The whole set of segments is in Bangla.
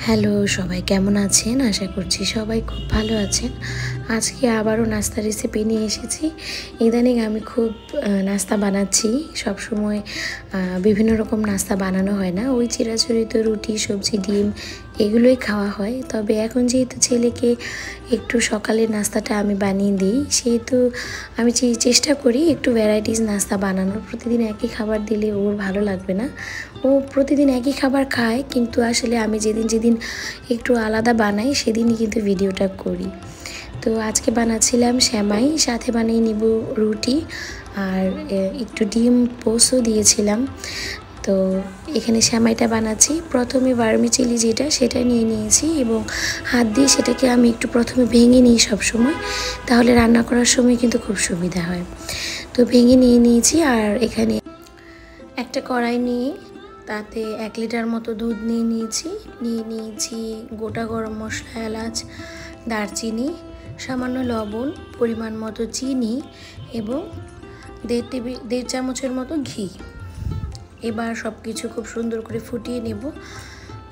হ্যালো সবাই কেমন আছেন? আশা করছি সবাই খুব ভালো আছেন। আজকে আবারও নাস্তা রেসিপি নিয়ে এসেছি। ইদানিং আমি খুব নাস্তা বানাচ্ছি। সবসময় বিভিন্ন রকম নাস্তা বানানো হয় না, ওই চিরাচরিত রুটি, সবজি, ডিম এগুলোই খাওয়া হয়। তবে এখন যেহেতু ছেলেকে একটু সকালের নাস্তাটা আমি বানিয়ে দিই, সেহেতু আমি চেষ্টা করি একটু ভ্যারাইটিস নাস্তা বানানোর। প্রতিদিন একই খাবার দিলে ওর ভালো লাগবে না। ও প্রতিদিন একই খাবার খায়, কিন্তু আসলে আমি যেদিন একটু আলাদা বানাই সেদিনই কিন্তু ভিডিওটা করি। তো আজকে বানাচ্ছিলাম সেমাই, সাথে বানিয়ে নিব রুটি আর একটু ডিম পোস্টও দিয়েছিলাম। তো এখানে সেমাইটা বানাচ্ছি। প্রথমে ভার্মিচেলি যেটা সেটা নিয়ে নিয়েছি এবং হাত দিয়ে সেটাকে আমি একটু প্রথমে ভেঙে নিই সবসময়, তাহলে রান্না করার সময় কিন্তু খুব সুবিধা হয়। তো ভেঙে নিয়ে নিয়েছি। আর এখানে একটা কড়াই নিয়ে তাতে 1 লিটার মতো দুধ নিয়ে নিয়েছি গোটা গরম মশলা, এলাচ, দারচিনি, সামান্য লবণ, পরিমাণ মতো চিনি এবং 1.5 চামচের মতো ঘি। এবার সব কিছু খুব সুন্দর করে ফুটিয়ে নেব।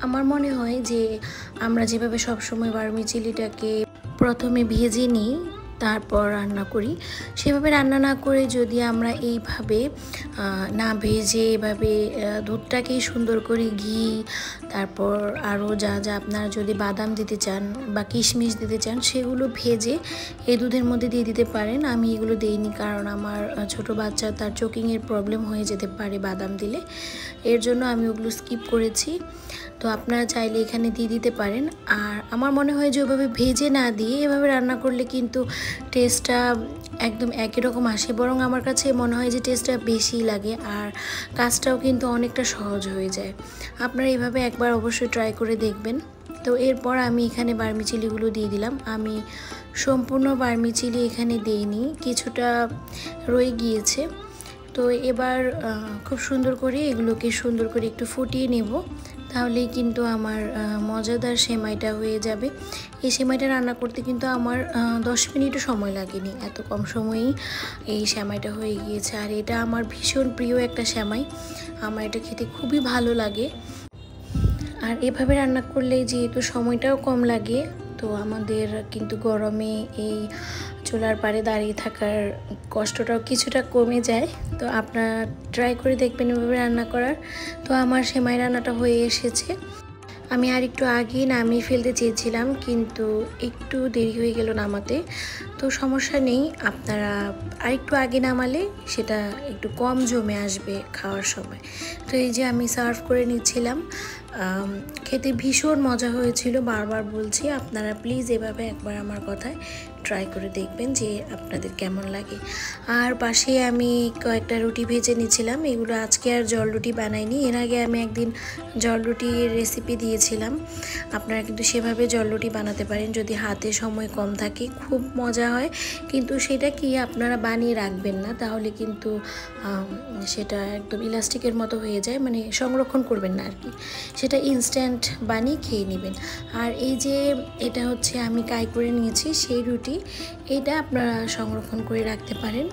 আমার মনে হয় যে আমরা যেভাবে সবসময় ভার্মিচেলিটাকে প্রথমে ভেজে নিই তারপর রান্না করি, সেভাবে রান্না না করে যদি আমরা এইভাবে না ভেজে এভাবে দুধটাকেই সুন্দর করে ঘি, তারপর আরও যা যা আপনারা যদি বাদাম দিতে চান বা কিশমিশ দিতে চান সেগুলো ভেজে এই দুধের মধ্যে দিয়ে দিতে পারেন। আমি এগুলো দিইনি কারণ আমার ছোট বাচ্চা, তার চোকিংয়ের প্রবলেম হয়ে যেতে পারে বাদাম দিলে, এর জন্য আমি ওগুলো স্কিপ করেছি। তো আপনারা চাইলে এখানে দিয়ে দিতে পারেন। আর আমার মনে হয় যে ওইভাবে ভেজে না দিয়ে এভাবে রান্না করলে কিন্তু টেস্টটা একদম একই রকম আসে, বরং আমার কাছে মনে হয় যে টেস্টটা বেশি লাগে আর কাজটাও কিন্তু অনেকটা সহজ হয়ে যায়। আপনারা এইভাবে একবার অবশ্যই ট্রাই করে দেখবেন। তো এরপর আমি এখানে ভার্মিচেলিগুলো দিয়ে দিলাম। আমি সম্পূর্ণ ভার্মিচেলি এখানে দিইনি, কিছুটা রয়ে গিয়েছে। তো এবার খুব সুন্দর করে এগুলোকে একটু ফুটিয়ে নেব, তাহলেই কিন্তু আমার মজাদার সেমাইটা হয়ে যাবে। এই সেমাইটা রান্না করতে কিন্তু আমার 10 মিনিটও সময় লাগেনি, এত কম সময়েই এই সেমাইটা হয়ে গিয়েছে। আর এটা আমার ভীষণ প্রিয় একটা সেমাই, আমার এটা খেতে খুবই ভালো লাগে। আর এভাবে রান্না করলে যেহেতু সময়টাও কম লাগে, তো আমাদের কিন্তু গরমে এই চুলার পাড়ে দাঁড়িয়ে থাকার কষ্টটাও কিছুটা কমে যায়। তো আপনারা ট্রাই করে দেখবেন এভাবে রান্না করার। তো আমার সেমাই রান্নাটা হয়ে এসেছে। আমি আর একটু আগেই নামিয়ে ফেলতে চেয়েছিলাম, কিন্তু একটু দেরি হয়ে গেল নামাতে। তো সমস্যা নেই, আপনারা আরেকটু আগে নামালে সেটা একটু কম জমে আসবে খাওয়ার সময়। তো এই যে আমি সার্ভ করে নিচ্ছিলাম। খেতে ভীষণ মজা হয়েছিল, বারবার বলছি আপনারা প্লিজ এভাবে একবার আমার কথায় ট্রাই করে দেখবেন যে আপনাদের কেমন লাগে। আর পাশে আমি কয়েকটা রুটি ভেজে নিয়েছিলাম। এগুলো আজকে আর জল রুটি বানাইনি, এর আগে আমি একদিন জল রুটির রেসিপি দিয়েছিলাম। আপনারা কিন্তু সেভাবে জল রুটি বানাতে পারেন যদি হাতে সময় কম থাকে, খুব মজা হয়। কিন্তু সেটা কি আপনারা বানিয়ে রাখবেন না, তাহলে কিন্তু সেটা একদম ইলাস্টিকের মতো হয়ে যায়, মানে সংরক্ষণ করবেন না আর কি, সেটা ইনস্ট্যান্ট বানিয়ে খেয়ে নেবেন। আর এই যে এটা হচ্ছে আমি কাই করে নিয়েছি সেই রুটি, এটা আপনারা সংরক্ষণ করে রাখতে পারেন।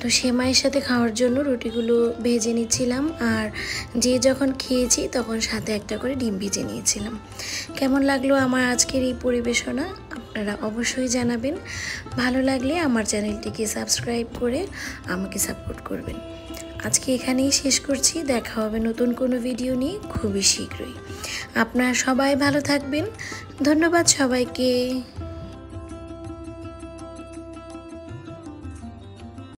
তো সেমাইয়ের সাথে খাওয়ার জন্য রুটিগুলো ভেজে নিচ্ছিলাম, আর যে যখন খেয়েছি তখন সাথে একটা করে ডিম ভেজে নিয়েছিলাম। কেমন লাগলো আমার আজকের এই পরিবেশনা আপনারা অবশ্যই জানাবেন। ভালো লাগলে আমার চ্যানেলটিকে সাবস্ক্রাইব করে আমাকে সাপোর্ট করবেন। আজকে এখানেই শেষ করছি, দেখা হবে নতুন কোনো ভিডিও নিয়ে খুবই শীঘ্রই। আপনারা সবাই ভালো থাকবেন। ধন্যবাদ সবাইকে।